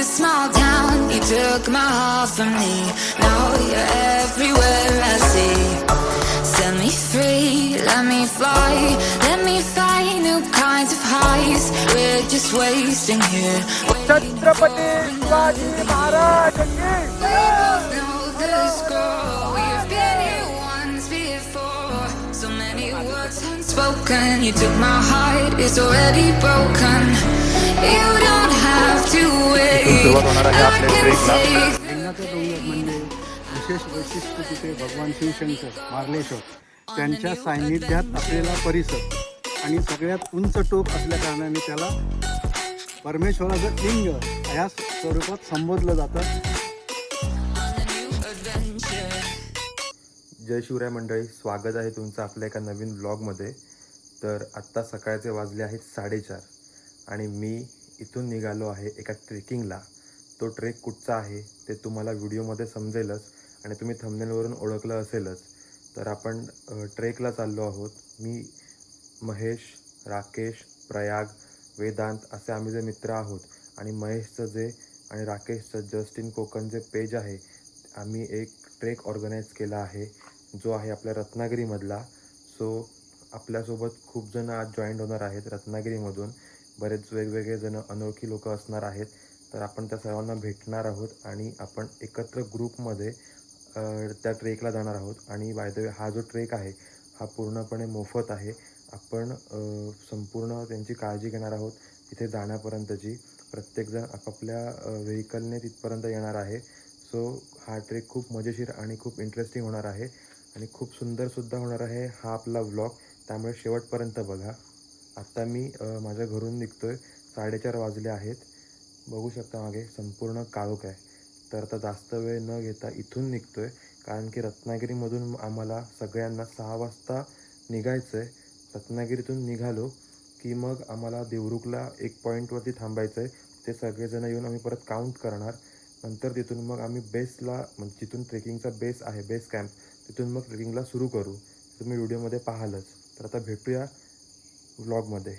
small town, you took my heart from me. Now you're everywhere I see. Set me free, let me fly, let me find new kinds of highs. We're just wasting here. Chhatrapati Shivaji Maharaj की We both know the score. We've been here once before. So many words unspoken. You took my heart, it's already broken. You don't have to wait. I can take. लिंगाचं डोंगर म्हणजे विशेष वैशिष्ट्य तिथे भगवान शिवशंकर मार्लेश्वर त्यांच्या सान्निध्यात असलेला परिसर आणि सगळ्यात उंच टोक असल्या कारणाने त्याला परमेश्वराचं लिंग या स्वरूपात संबोधलं जातं. जय शिवराय मंडळी, स्वागत आहे तुमचं आपल्या एका नवीन व्लॉगमध्ये. तर आत्ता सकाळचे वाजले आहेत 4:30 आणि मी इथून निघालो आहे एका ट्रेकिंगला. तो ट्रेक कुठचा आहे ते तुम्हाला व्हिडिओमध्ये समजेलच आणि तुम्ही थंबनेलवरून ओळखलं असेलच. तर आपण ट्रेकला चाललो आहोत. मी, महेश, राकेश, प्रयाग, वेदांत असे आम्ही जे मित्र आहोत आणि महेशचं जे आणि राकेशचं जस्ट इन कोकण जे पेज आहे, आम्ही एक ट्रेक ऑर्गनाईज केला आहे जो आहे आपल्या रत्नागिरीमधला. सो आपल्यासोबत खूप जण आज जॉईंट होणार आहेत रत्नागिरीमधून. बरेच वेगवेगळे जण अनोळखी लोक असणार आहेत. तर आपण त्या सर्वांना भेटणार आहोत आणि आपण एकत्र ग्रुपमध्ये त्या ट्रेकला जाणार आहोत. आणि बाय द वे हा जो ट्रेक आहे हा पूर्णपणे मोफत आहे. आपण संपूर्ण त्यांची काळजी घेणार आहोत तिथे जाण्यापर्यंतची. प्रत्येकजण आपापल्या व्हेकलने तिथपर्यंत येणार आहे. सो हा ट्रेक खूप मजेशीर आणि खूप इंटरेस्टिंग होणार आहे आणि खूप सुंदरसुद्धा होणार आहे हा आपला व्लॉग. त्यामुळे शेवटपर्यंत बघा. आत्ता मी माझ्या घरून निघतो आहे. 4:30 वाजले आहेत. बघू शकता मागे संपूर्ण काळोख आहे. तर आता जास्त वेळ न घेता इथून निघतो आहे कारण की रत्नागिरीमधून आम्हाला सगळ्यांना 6 वाजता निघायचं आहे. रत्नागिरीतून निघालो की मग आम्हाला देवरुखला एक पॉईंटवरती थांबायचं आहे. ते सगळेजण येऊन आम्ही परत काउंट करणार. नंतर तिथून मग आम्ही बेसला, म्हणजे जिथून ट्रेकिंगचा बेस आहे, बेस कॅम्प, तिथून मग ट्रेकिंगला सुरू करू. तुम्ही व्हिडिओमध्ये पाहालच. तर आता भेटूया व्लॉगमध्ये.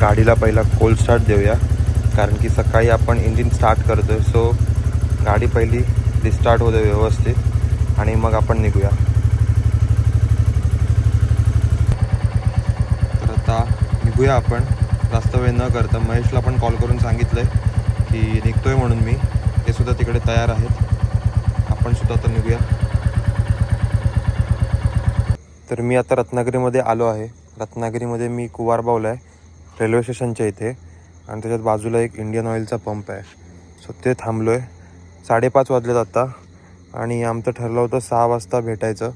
गाडीला पहिला कोल्ड स्टार्ट देऊया कारण की सकाळी आपण इंजिन स्टार्ट करतो आहे. सो गाडी पहिली रिस्टार्ट होते व्यवस्थित आणि मग आपण निघूया. तर आता निघूया आपण जास्त वेळ न करता. महेशला पण कॉल करून सांगितलं आहे की निघतोय म्हणून मी. ते सुद्धा तिकडे तयार आहेत. आपण सुद्धा आता निघूया. तर मी आता रत्नागिरीमध्ये आलो आहे. रत्नागिरीमध्ये मी कुवारबावला आहे रेल्वे स्टेशनच्या इथे आणि त्याच्यात बाजूला एक इंडियन ऑइलचा पंप आहे. सो ते थांबलो आहे. 5:30 वाजलेत आता आणि आमचं ठरलं होतं 6 वाजता भेटायचं.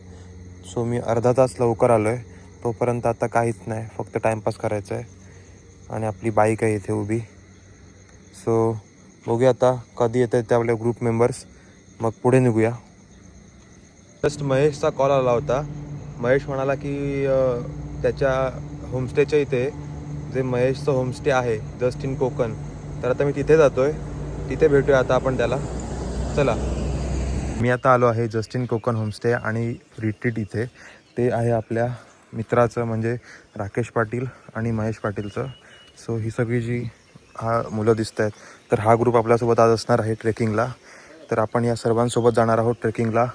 सो मी अर्धा तास लवकर आलो आहे. तोपर्यंत आता काहीच नाही, फक्त टाईमपास करायचं आहे आणि आपली बाईक आहे इथे उभी. सो बघूया आता कधी येत आहेत ते आपले ग्रुप मेंबर्स, मग पुढे निघूया. जस्ट महेशचा कॉल आला होता. महेश म्हणाला की त्याच्या होमस्टेच्या इथे जे महेशचं होमस्टे आहे जस्ट इन कोकण, तर आता मी तिथे जातो आहे. तिथे भेटूया आता आपण त्याला. चला, मी आता आलो आहे जस्ट इन कोकण होमस्टे आणि रिट्रीट इथे. ते आहे आपल्या मित्राचं, म्हणजे राकेश पाटील आणि महेश पाटीलचं. सो ही सगळी जी मुलं दिसत आहेत, तर हा ग्रुप आपल्यासोबत आज असणार आहे ट्रेकिंगला. तर आपण या सर्वांसोबत जाणार आहोत ट्रेकिंगला.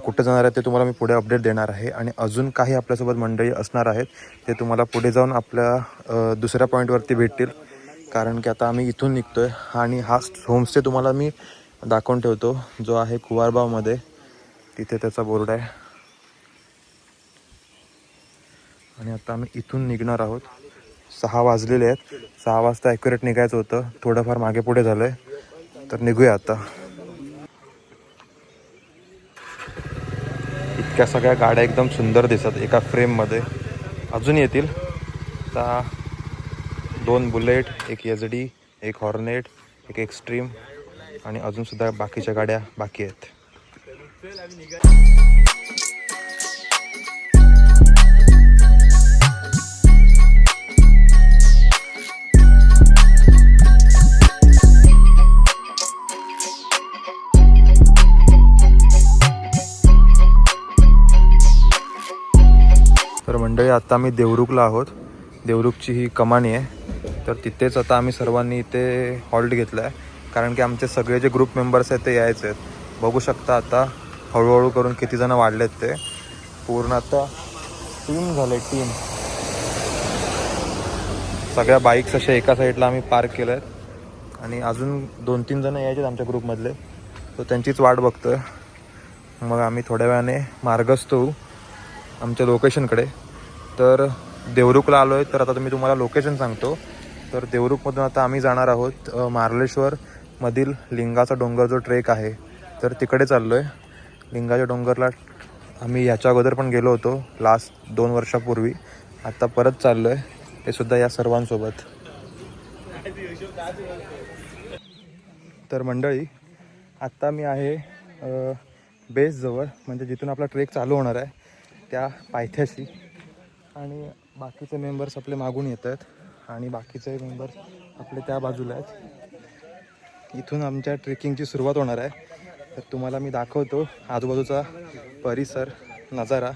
कुठे जाणार आहे ते तुम्हाला मी पुढे अपडेट देणार आहे. आणि अजून काही आपल्यासोबत मंडळी असणार आहेत ते तुम्हाला पुढे जाऊन आपल्या दुसऱ्या पॉईंटवरती भेटतील. कारण की आता आम्ही इथून निघतो आहे आणि हा होमस्टे तुम्हाला मी दाखवून ठेवतो जो आहे कुवारबावमध्ये. तिथे त्याचा बोर्ड आहे. आणि आता आम्ही इथून निघणार आहोत. 6 वाजलेले आहेत. 6 वाजता ॲक्युरेट निघायचं होतं. थोडंफार मागे पुढे झालं आहे. तर निघूया आता. इतक्या सगळ्या गाड्या एकदम सुंदर दिसतात एका फ्रेममध्ये. अजून येतील. आता 2 बुलेट, एक एचडी, एक हॉर्नेट, एक एक्स्ट्रीम आणि अजूनसुद्धा बाकीच्या गाड्या बाकी आहेत. आता आम्ही देवरुखला आहोत. देवरुखची ही कमानी आहे. तर तिथेच आता आम्ही सर्वांनी इथे हॉल्ट घेतला आहे, कारण की आमचे सगळे जे ग्रुप मेंबर्स आहेत ते यायचे आहेत. बघू शकता आता हळूहळू करून किती जण वाढलेत ते. पूर्ण आता 3 झाले. 3 सगळ्या बाईक्स अशा एका साईडला आम्ही पार्क केल्या आहेत आणि अजून 2-3 जण यायचे आमच्या ग्रुपमधले. तो त्यांचीच वाट बघतोय. मग आम्ही थोड्या वेळाने मार्गस्थ होऊ आमच्या लोकेशनकडे. तर देवरुखला आलो आहे. तर आता मी तुम्हाला लोकेशन सांगतो. तर देवरुखमधून आता आम्ही जाणार आहोत मार्लेश्वरमधील लिंगाचा डोंगर जो ट्रेक आहे तर तिकडे चाललो आहे. लिंगाच्या डोंगरला आम्ही याच्या अगोदर पण गेलो होतो लास्ट 2 वर्षापूर्वी. आता परत चाललो आहे, ते सुद्धा या सर्वांसोबत. तर मंडळी, आत्ता मी आहे बेसजवळ, म्हणजे जिथून आपला ट्रेक चालू होणार आहे त्या पायथ्याशी. आणि बाकीचे मेंबर्स आपले मागून येत आहेत आणि बाकीचे मेंबर्स आपले त्या बाजूला आहेत. इथून आमच्या ट्रेकिंगची सुरुवात होणार आहे. तर तुम्हाला मी दाखवतो आजूबाजूचा परिसर, नजारा.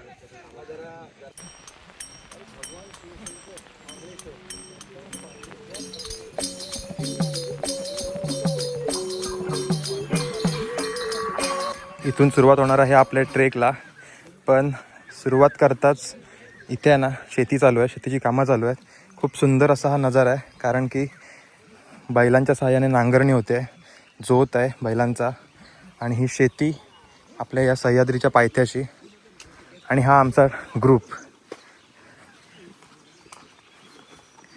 इथून सुरुवात होणार आहे आपल्या ट्रेकला. पण सुरुवात करताच इथे आहे ना शेती चालू आहे, शेतीची कामं चालू आहेत. खूप सुंदर असा हा नजारा आहे, कारण की बैलांच्या सहाय्याने नांगरणी होते, जोत आहे बैलांचा. आणि ही शेती आपल्या या सह्याद्रीच्या पायथ्याशी. आणि हा आमचा ग्रुप.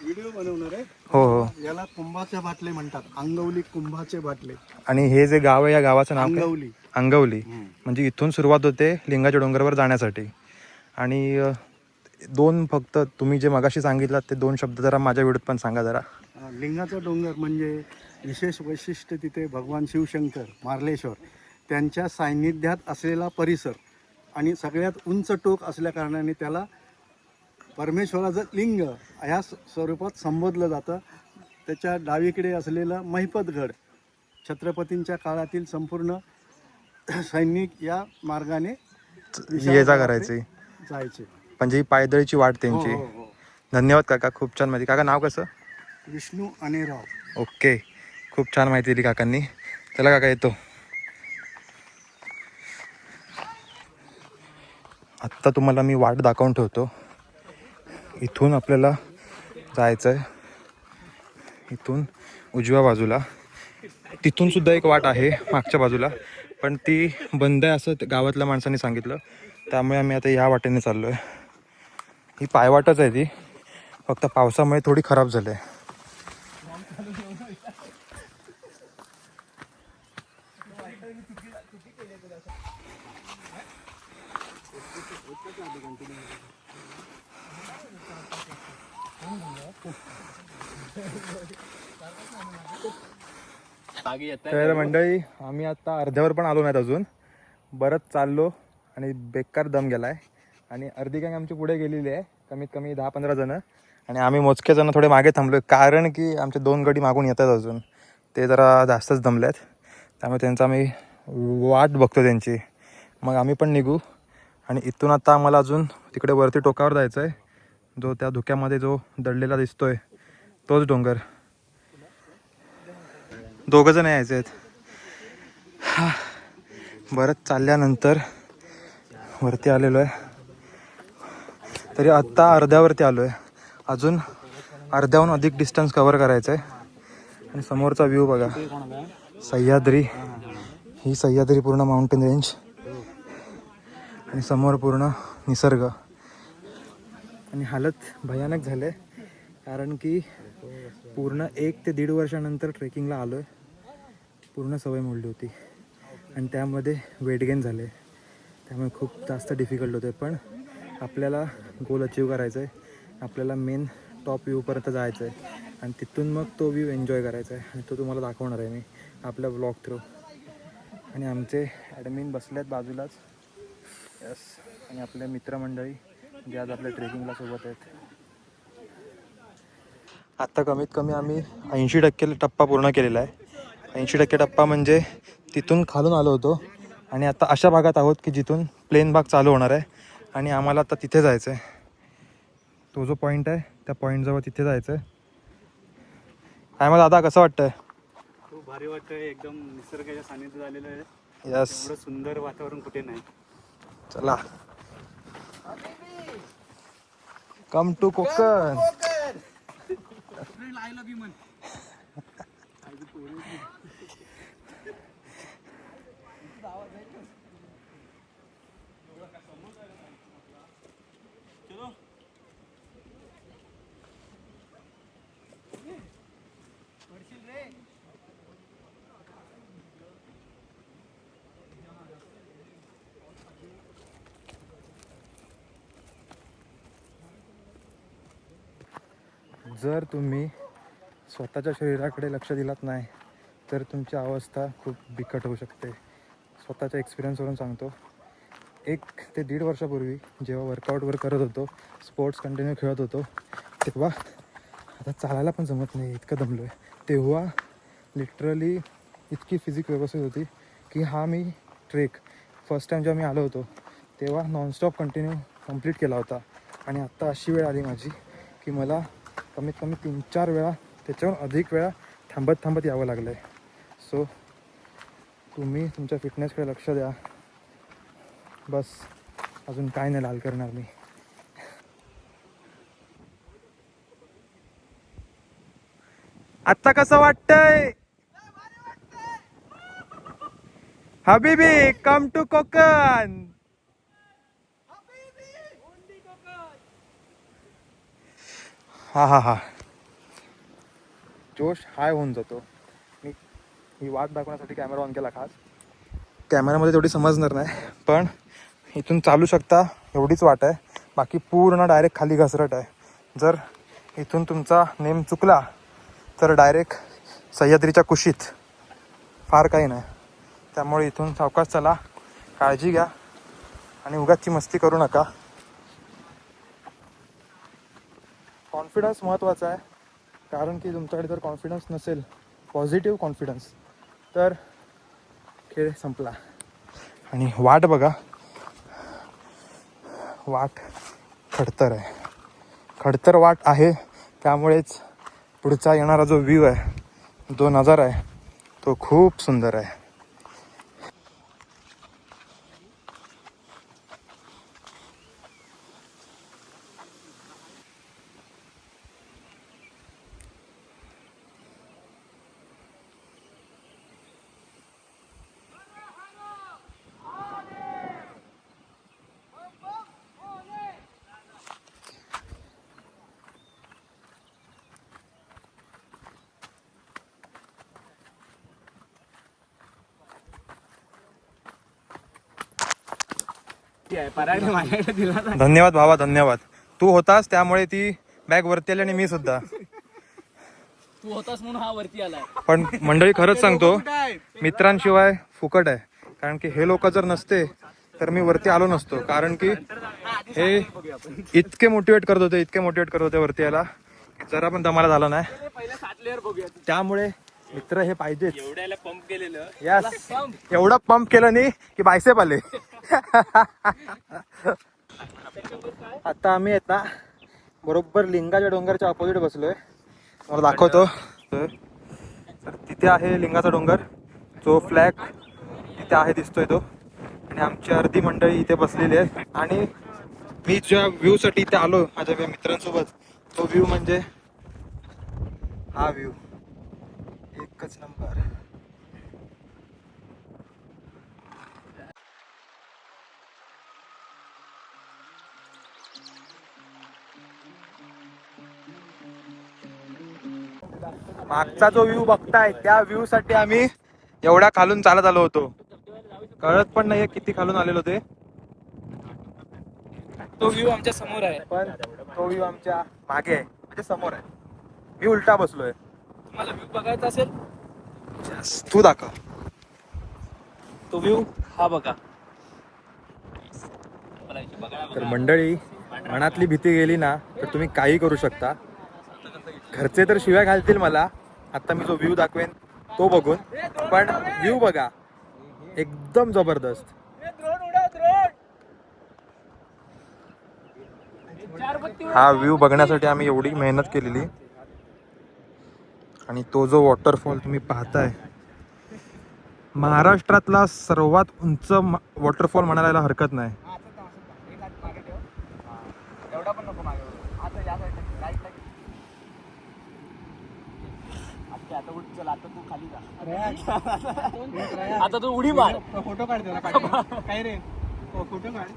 व्हिडिओ बनवणार आहे. हो हो. याला कुंभाचे बाटले म्हणतात, अंगवली कुंभाचे बाटले. आणि हे जे गाव आहे या गावाचं नाव काय? अंगवली. अंगवली. म्हणजे इथून सुरुवात होते लिंगाच्या डोंगरावर जाण्यासाठी. आणि 2 फक्त तुम्ही जे मगाशी सांगितलात ते 2 शब्द जरा माझ्या व्हिडिओत पण सांगा जरा. लिंगाचा डोंगर म्हणजे विशेष वैशिष्ट्य तिथे भगवान शिवशंकर मार्लेश्वर त्यांच्या सान्निध्यात असलेला परिसर आणि सगळ्यात उंच टोक असल्या कारणाने त्याला परमेश्वराचं लिंग ह्या स्वरूपात संबोधलं जातं. त्याच्या डावीकडे असलेलं महिपतगड, छत्रपतींच्या काळातील संपूर्ण सैनिक या मार्गाने ये जा करायची जायचे. म्हणजे ही पायदळीची वाट त्यांची. हो, हो, हो. धन्यवाद काका, खूप छान माहिती. काका नाव कसं? विष्णू आणि राव. ओके, खूप छान माहिती दिली काकांनी. चला काका येतो. आत्ता तुम्हाला मी वाट दाखवून ठेवतो. इथून आपल्याला जायचं आहे, इथून उजव्या बाजूला. तिथून सुद्धा एक वाट आहे मागच्या बाजूला, पण ती बंद आहे असं गावातल्या माणसांनी सांगितलं. त्यामुळे आम्ही आता या वाटेने चाललो आहे. ही पायवाटच आहे ती, फक्त पावसामुळे थोडी खराब झाली आहे. तर मंडळी, आम्ही आता अर्ध्यावर पण आलो नाहीत अजून. बरंच चाललो आणि बेकार दम गेला आहे. आणि अर्धी गँग आमची पुढे गेलेली आहे, कमीत कमी 10-15 जणं. आणि आम्ही मोजके जणं थोडे मागे थांबलो आहे, कारण की आमचे 2 गडी मागून येतात अजून. ते जरा जास्तच दमले आहेत, त्यामुळे त्यांचा आम्ही वाट बघतो त्यांची. मग आम्ही पण निघू. आणि इथून आता आम्हाला अजून तिकडे वरती टोकावर जायचं आहे, जो त्या धुक्यामध्ये जो दडलेला दिसतोय तोच डोंगर. 2 जण यायचे आहेत. बरंच चालल्यानंतर वरती आलेलो आहे. तरी आत्ता अर्ध्यावरती आलो आहे, अजून अर्ध्याहून अधिक डिस्टन्स कवर करायचं आहे. आणि समोरचा व्ह्यू बघा, सह्याद्री. ही सह्याद्री पूर्ण माउंटेन रेंज आणि समोर पूर्ण निसर्ग. आणि हालत भयानक झाले, कारण की पूर्ण 1 ते 1.5 वर्षानंतर ट्रेकिंगला आलो आहे. पूर्ण सवय मोडली होती आणि त्यामध्ये वेट गेन झाले, त्यामुळे खूप जास्त डिफिकल्ट होते. पण आपल्याला गोल अचीव करायचं आहे, आपल्याला मेन टॉप व्ह्यूपर्यंत जायचं आहे आणि तिथून मग तो व्ह्यू एन्जॉय करायचा आहे. आणि तो तुम्हाला दाखवणार आहे मी आपल्या ब्लॉग थ्रू. आणि आमचे ॲडमिन बसले आहेत बाजूलाच. यस. आणि आपले मित्रमंडळी जे आज आपल्या ट्रेकिंगला सोबत आहेत. आत्ता कमीत कमी आम्ही 80% टप्पा पूर्ण केलेला आहे. 80% टप्पा म्हणजे तिथून खालून आलो होतो आणि आता अशा भागात आहोत की जिथून प्लेन भाग चालू होणार आहे आणि आम्हाला आता तिथे जायचं आहे. तो जो पॉईंट आहे त्या पॉईंटजवळ तिथे जायचं आहे. काय मग दादा कसं वाटतंय? खूप भारी वाटतंय, एकदम निसर्गाच्या सानिध्यात झालेलं आहे. यस, एवढं सुंदर वातावरण कुठे नाही. चला. Come to Konkan. जर तुम्ही स्वतःच्या शरीराकडे लक्ष दिलात नाही तर तुमची अवस्था खूप बिकट होऊ शकते. स्वतःच्या एक्सपिरियन्सवरून सांगतो. 1 ते 1.5 वर्षापूर्वी जेव्हा वर्कआउट करत होतो, स्पोर्ट्स कंटिन्यू खेळत होतो, तेव्हा आता चालायला पण जमत नाही, इतकं दमलो आहे. तेव्हा लिटरली इतकी फिजिक व्यवस्थित होती की हा मी ट्रेक फर्स्ट टाईम जेव्हा मी आलो होतो तेव्हा नॉनस्टॉप कंप्लीट केला होता. आणि आत्ता अशी वेळ आली माझी की मला कमीत कमी 3-4 वेळा, त्याच्याहून अधिक वेळा थांबत यावं लागलं आहे. सो तुम्ही तुमच्या फिटनेसकडे लक्ष द्या. बस, अजून काय नाही लाल करणार मी. आत्ता कसं वाटतंय हबीबी? Come to Konkan. हा जोश हाय होऊन जातो. मी ही वाट दाखवण्यासाठी कॅमेरा ऑन केला खास. कॅमेरामध्ये तेवढी समजणार नाही, पण इथून चालू शकता एवढीच वाट आहे. बाकी पूर्ण डायरेक्ट खाली घसरट आहे. जर इथून तुमचा नेम चुकला तर डायरेक्ट सह्याद्रीच्या कुशीत, फार काही नाही. त्यामुळे इथून सावकाश चला, काळजी घ्या आणि उगाचची मस्ती करू नका. कॉन्फिडन्स महत्त्वाचा आहे, कारण की तुमच्याकडे जर कॉन्फिडन्स नसेल, पॉझिटिव्ह कॉन्फिडन्स, तर खेळ संपला. आणि वाट बघा, वाट खडतर आहे, खडतर वाट आहे. त्यामुळेच पुढचा येणारा जो व्ह्यू आहे, जो नजारा आहे, तो खूप सुंदर आहे. धन्यवाद भावा, धन्यवाद. तू होतास त्यामुळे ती बॅग वरती आली आणि मी सुद्धा. तू होतास म्हणून हा वरती आलाय. पण मंडळी खरंच सांगतो, मित्रांशिवाय फुकट आहे. कारण की हे लोक जर नसते तर मी वरती आलो नसतो. कारण की हे इतके मोटिवेट करत होते वरती यायला, जरा पण दमाला झाला नाही. त्यामुळे मित्र हे पाहिजेच. एवढ्याला पंप केलेलं. यस, एवढं पंप केलं नाही की बायसेप आले. आता आम्ही आहेत ना बरोबर लिंगाच्या डोंगरच्या ऑपोजिट बसलोय. मला दाखवतो. तर तिथे आहे लिंगाचा डोंगर, जो फ्लॅग तिथे आहे दिसतोय तो. आणि आमची अर्धी मंडळी इथे बसलेली आहे. आणि मी ज्या व्ह्यू साठी इथे आलो माझ्या मित्रांसोबत, तो व्ह्यू म्हणजे हा व्ह्यू, एकच नंबर. मागचा जो व्ह्यू बघताय त्या व्ह्यू साठी आम्ही एवढ्या खालून चालत आलो होतो. कळत पण नाहीये किती खालून आलेलो ते. तो व्ह्यू आमच्या समोर आहे, पण तो व्ह्यू आमच्या मागे आहे, म्हणजे समोर आहे. मी उलटा बसलोय. तुम्हाला व्ह्यू बघायचा असेल तू दाखव. तो व्ह्यू हा बघा. तर मंडळी, मनातली भीती गेली ना तर तुम्ही काही करू शकता. घरचे तर शिव्या घालतील मला आता मी जो व्ह्यू दाखवेन तो बघून, पण व्ह्यू बघा, एकदम जबरदस्त. हा व्ह्यू बघण्यासाठी आम्ही एवढी मेहनत केलेली. आणि तो जो वॉटरफॉल तुम्ही पाहताय, महाराष्ट्रातला सर्वात उंच वॉटरफॉल म्हणायला हरकत नाही. आता तू उडी मार. फोटो काढ त्याला काय रे फोटो काढ.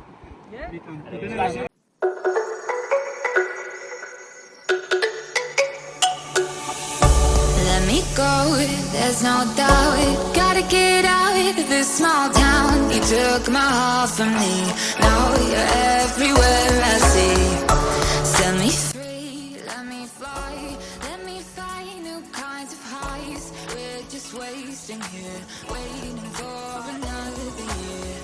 Let me go, there's no doubt. Gotta get out of this small town. You took my heart from me. Now you're everywhere I see. Set me free, let me fly. Let me find new kinds of highs. We're just wasting here, waiting for another year.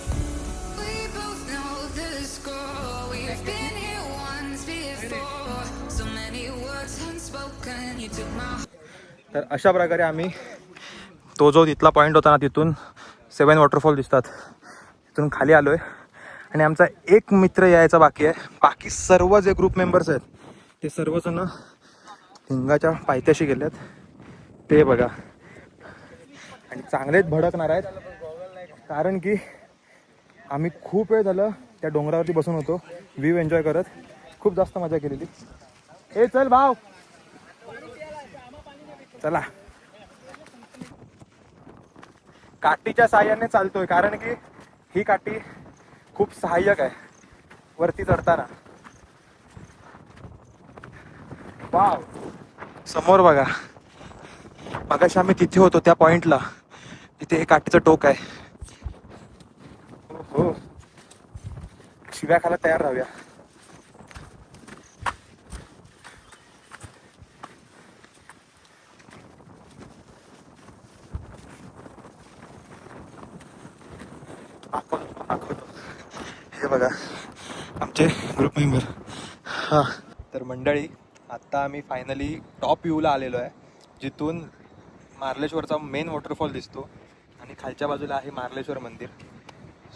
We both know the score. We've been here once before. So many words unspoken. You took my heart. तर अशा प्रकारे आम्ही तो जो तिथला point होता ना, तिथून 7 वॉटरफॉल दिसतात, तिथून खाली आलो आहे. आणि आमचा एक मित्र यायचा बाकी आहे. बाकी सर्व जे ग्रुप मेंबर्स आहेत ते सर्वजण लिंगाच्या पायथ्याशी गेलेत. ते बघा, आणि चांगलेच भडकणार आहेत, कारण की आम्ही खूप वेळ झालं त्या डोंगरावरती बसून होतो, व्ह्यू एन्जॉय करत. खूप जास्त मजा केलेली. ए चल भाव, चला. काठीच्या साह्याने चालतोय, कारण की ही काठी खूप सहाय्यक आहे वरती चढताना. वाव, समोर बघा, मगाशी आम्ही तिथे होतो त्या पॉइंटला, तिथे हे काठीचं टोक आहे. हो, शिव्या खायला तयार राहूया. हे बघा आमचे ग्रुप मेंबर. हां, तर मंडळी, आत्ता आम्ही फायनली टॉप व्ह्यूला आलेलो आहे, जिथून मार्लेश्वरचा मेन वॉटरफॉल दिसतो आणि खालच्या बाजूला आहे मार्लेश्वर मंदिर.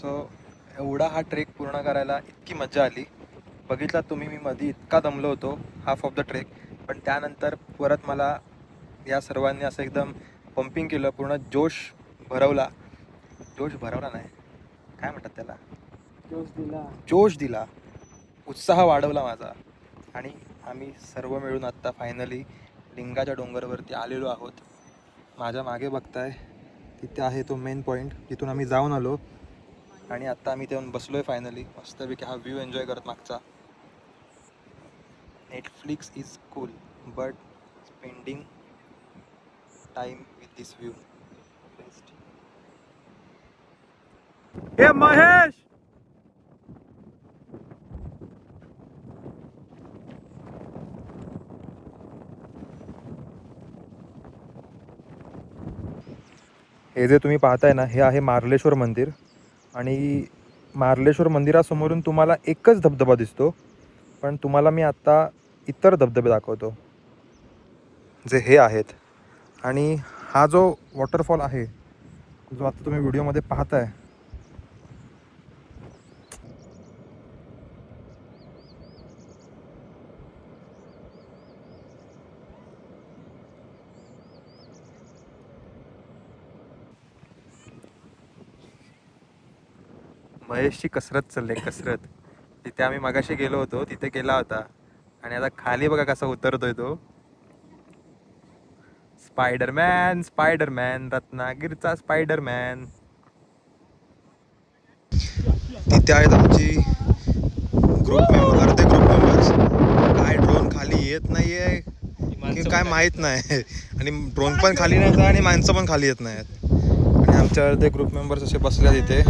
सो एवढा हा ट्रेक पूर्ण करायला इतकी मजा आली. बघितला तुम्ही, मी मध्ये इतका दमलो होतो हाफ ऑफ द ट्रेक, पण त्यानंतर परत मला या सर्वांनी असं एकदम पंपिंग केलं, पूर्ण जोश भरवला नाही, काय म्हणतात त्याला, जोश दिला, उत्साह वाढवला माझा. आणि आम्ही सर्व मिळून आत्ता फायनली लिंगाच्या डोंगरावरती आलेलो आहोत. माझ्या मागे बघताय, तिथे आहे तो मेन पॉईंट, तिथून आम्ही जाऊन आलो. आणि आत्ता आम्ही तेव्हा बसलो आहे फायनली मस्तपैकी हा व्ह्यू एन्जॉय करत मागचा. Netflix is cool but spending time with this view. हे महेश, हे जे तुम्ही पाहताय ना, हे आहे मार्लेश्वर मंदिर. आणि मार्लेश्वर मंदिरासमोरून तुम्हाला एकच धबधबा दिसतो, पण तुम्हाला मी आत्ता इतर धबधबे दाखवतो जे हे आहेत. आणि हा जो वॉटरफॉल आहे, जो आता तुम्ही व्हिडिओमध्ये पाहताय, महेशची कसरत चालली, कसरत. तिथे आम्ही मगाशी गेलो होतो, तिथे गेला होता, आणि आता खाली बघा कसा उतरतोय तो. स्पायडरमॅन, रत्नागिरीचा स्पायडरमॅन. तिथे आहेत आमची अर्धे ग्रुप मेंबर्स. काय ड्रोन खाली येत नाहीये की काय माहित नाही, आणि ड्रोन पण खाली नाही आणि माणसं पण खाली येत नाहीत. आणि आमचे अर्धे ग्रुप मेंबर्स असे बसले तिथे.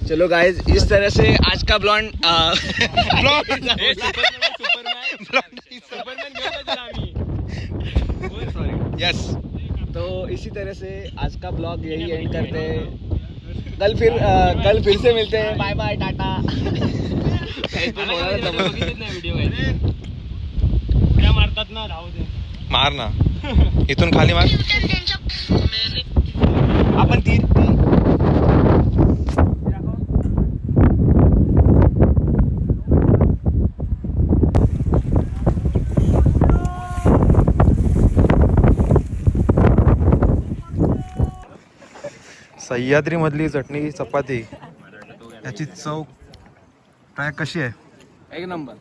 चलो गाइस, इस तरह से आज का ब्लॉन्ड यस, तो इसी तरह से आज का ब्लॉग यही एंड करते हैं. कल फिर से मिलते हैं. Bye bye, tata. मारतात ना, धाव दे, मार ना, इथून खाली मार. आपण ती सह्याद्रीमधली चटणी चपाती याची चव ट्राय कशी आहे? एक number.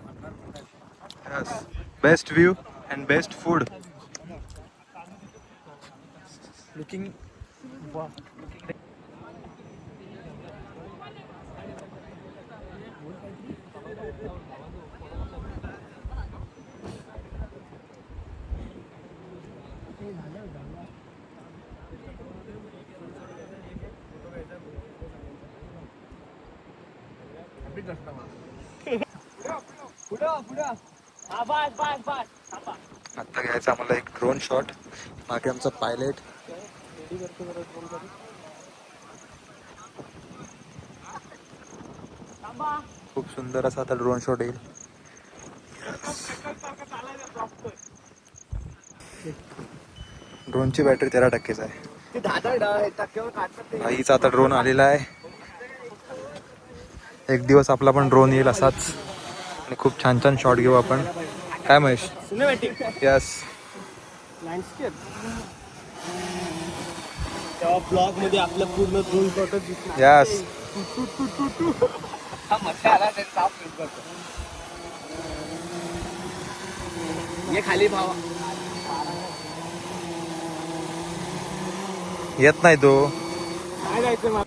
Best view and best food. Looking आता घ्यायचा आम्हाला एक ड्रोन शॉट. मागे आमचा पायलट खूप सुंदर असा आता ड्रोन शॉट येईल. ड्रोनची बॅटरी 13% आहे. ते 10% काढतात ते. आईचा आता ड्रोन आलेला आहे. एक दिवस आपला पण ड्रोन येईल असाच आणि खूप छान छान शॉट घेऊ आपण. काय महेश? यस. लँडस्केप तेव्हा ब्लॉग मध्ये आपलं पूर्ण ड्रोन शॉटच दिसतो. यस. हा मच्छा आला ते साफ करतो. ये खाली भावा. येत नाही तो. काय जायचं मग?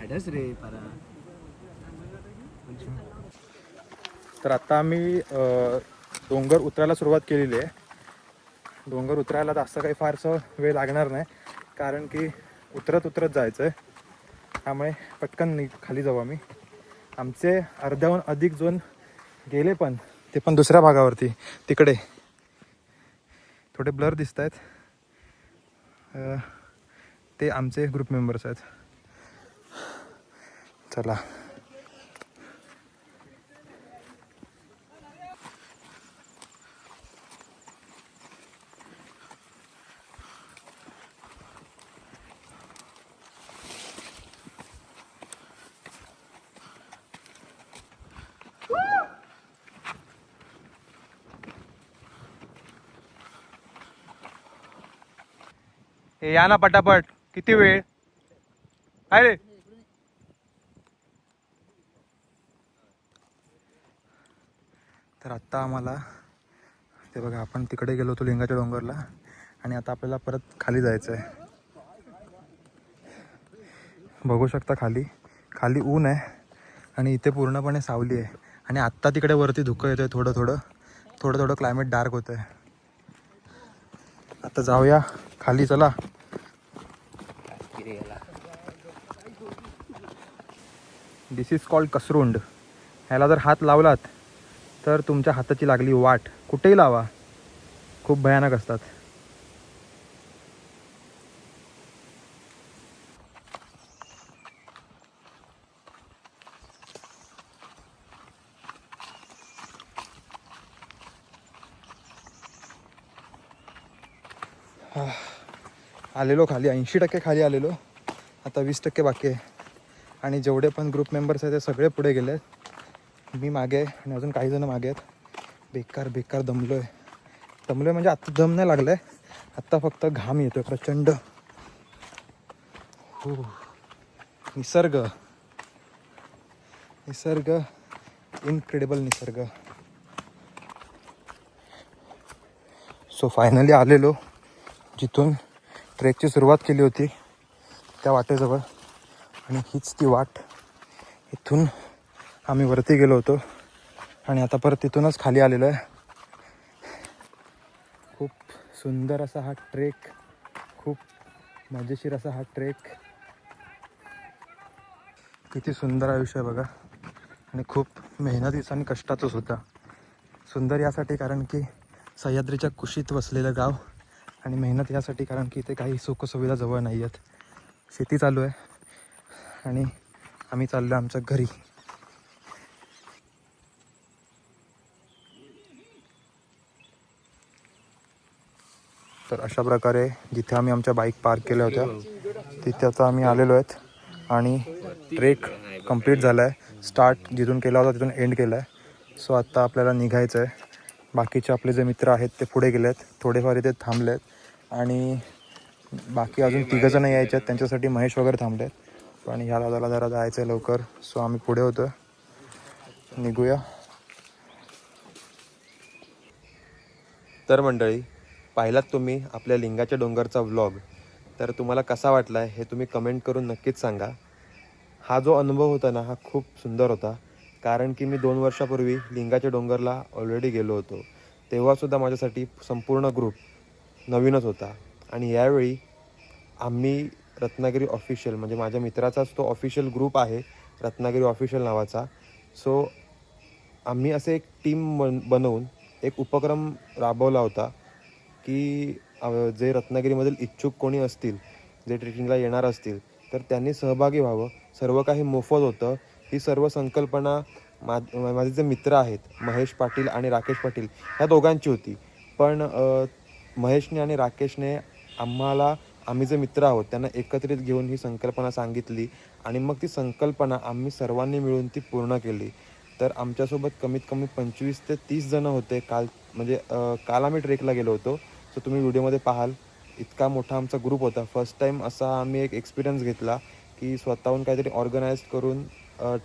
अडस रे परा. तर आता आम्ही डोंगर उतरायला सुरुवात केलेली आहे. डोंगर उतरायला जास्त काही फारसं वेळ लागणार नाही, कारण की उतरत उतरत जायचं आहे. त्यामुळे पटकन खाली जाऊ आम्ही. आमचे अर्ध्याहून अधिक जण गेले, पण ते पण दुसऱ्या भागावरती तिकडे थोडे ब्लर दिसत आहेत. ते आमचे ग्रुप मेंबर्स आहेत. चला. या ना पटापट. किती वेळ आहे रे? तर आत्ता आम्हाला ते बघा, आपण तिकडे गेलो होतो लिंगाच्या डोंगरला आणि आता आपल्याला परत खाली जायचं आहे. बघू शकता खाली खाली ऊन आहे आणि इथे पूर्णपणे सावली आहे. आणि आत्ता तिकडे वरती धुकं येतं आहे. थोडं थोडं क्लायमेट डार्क होतं आहे. आता जाऊया खाली. चला. दिस इज कॉल्ड कसरुंड. ह्याला जर हात लावलात तर तुमच्या हाताची लागली वाट कुठेही लावा, खूप भयानक असतात. आलेलो खाली 80% खाली आलेलो. आता 20% बाकी आहे. आणि जेवढे पण ग्रुप मेंबर्स आहेत ते सगळे पुढे गेले आहेत. मी मागे आहे आणि अजून काही जण मागे आहेत. बेकार दमलो आहे म्हणजे आत्ता दम नाही लागला आहे. आत्ता फक्त घाम येतो आहे प्रचंड. हो. निसर्ग इनक्रेडिबल निसर्ग. सो फायनली आलेलो जिथून ट्रेकची सुरुवात केली होती त्या वाटेजवळ. आणि हीच ती वाट. इथून आम्ही वरती गेलो होतो आणि आता परत तिथूनच खाली आलेलो आहे. खूप सुंदर असा हा ट्रेक, खूप मजेशीर असा हा ट्रेक. किती सुंदर आयुष्य आहे बघा. आणि खूप मेहनतीचं आणि कष्टाचं सुद्धा. सुंदर यासाठी कारण की सह्याद्रीच्या कुशीत वसलेलं गाव, आणि मेहनत यासाठी कारण की इथे काही सुखसुविधा जवळ नाही आहेत. शेती चालू आहे आणि आम्ही चाललो आमच्या घरी. तर अशा प्रकारे जिथे आम्ही आमच्या बाईक पार्क केल्या होत्या तिथे आता आम्ही आलेलो आहेत. आणि ट्रेक कंप्लीट झाला आहे. स्टार्ट जिथून केला होता तिथून एंड केला आहे. सो आत्ता आपल्याला निघायचं आहे. बाकीचे आपले जे मित्र आहेत ते पुढे गेले आहेत, थोडेफार इथे थांबले आहेत. आणि बाकी अजून 3 जण यायचे आहेत, त्यांच्यासाठी महेश वगैरे थांबले आहेत. पण ह्या दादाला जरा जायचं आहे लवकर, सो आम्ही पुढे होतो, निघूया. तर मंडळी, पाहिलात तुम्ही आपल्या लिंगाच्या डोंगरचा व्लॉग. तर तुम्हाला कसा वाटला आहे हे तुम्ही कमेंट करून नक्कीच सांगा. हा जो अनुभव होता ना, हा खूप सुंदर होता. कारण की मी 2 वर्षापूर्वी लिंगाच्या डोंगरला ऑलरेडी गेलो होतो. तेव्हासुद्धा माझ्यासाठी संपूर्ण ग्रुप नवीनच होता. आणि यावेळी आम्ही रत्नागिरी ऑफिशियल, म्हणजे माझ्या मित्राचाच तो ऑफिशियल ग्रुप आहे, रत्नागिरी ऑफिशियल नावाचा. सो आम्ही असे एक टीम बनवून एक उपक्रम राबवला होता की जे रत्नागिरीमधील इच्छुक कोणी असतील, जे ट्रेकिंगला येणार असतील, तर त्यांनी सहभागी व्हावं. सर्व काही मोफत होतं. ही सर्व संकल्पना माझे जे मित्र आहेत, महेश पाटील आणि राकेश पाटील, ह्या दोघांची होती. पण महेशने आणि राकेशने आम्ही जे मित्र आहोत त्यांना एकत्रित घेऊन ही संकल्पना सांगितली आणि मग ती संकल्पना आम्ही सर्वांनी मिळून ती पूर्ण केली. तर आमच्यासोबत कमीत कमी 25 ते 30 जणं होते काल आम्ही ट्रेकला गेलो होतो. सो तुम्ही व्हिडिओमध्ये पाहाल, इतका मोठा आमचा ग्रुप होता. फर्स्ट टाईम असा आम्ही एक एक्सपिरियन्स घेतला की स्वतःहून काहीतरी ऑर्गनाईज करून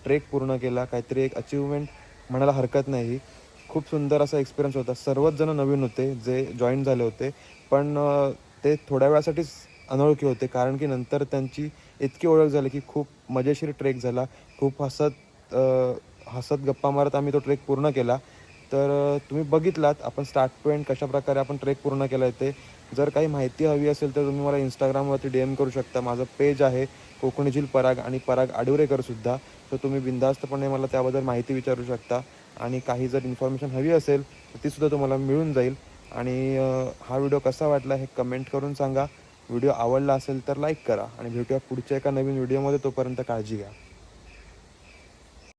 ट्रेक पूर्ण केला. काहीतरी एक अचिव्हमेंट म्हणायला हरकत नाही. खूप सुंदर असा एक्सपिरियन्स होता. सर्वच जण नवीन होते जे जॉईन झाले होते, पण ते थोड्या वेळासाठीच अनोळखी होते, कारण की नंतर त्यांची इतकी ओळख झाली की खूप मजेशीर ट्रेक झाला. खूप हसत गप्पा मारत आम्ही तो ट्रेक पूर्ण केला. तर तुम्ही बघितलात आपण स्टार्ट टू एंड कशाप्रकारे आपण ट्रेक पूर्ण केला आहे ते. जर काही माहिती हवी असेल तर तुम्ही मला इंस्टाग्रामवरती DM करू शकता. माझं पेज आहे कोकणी झील पराग आणि पराग आडुरेकरसुद्धा. तर तुम्ही बिनधास्तपणे मला त्याबद्दल माहिती विचारू शकता आणि काही जर इन्फॉर्मेशन हवी असेल तर तीसुद्धा तुम्हाला मिळून जाईल. आणि हा व्हिडिओ कसा वाटला हे कमेंट करून सांगा. व्हिडिओ आवडला असेल तर लाईक करा आणि भेटूया पुढच्या एका नवीन व्हिडिओमध्ये. तोपर्यंत काळजी घ्या.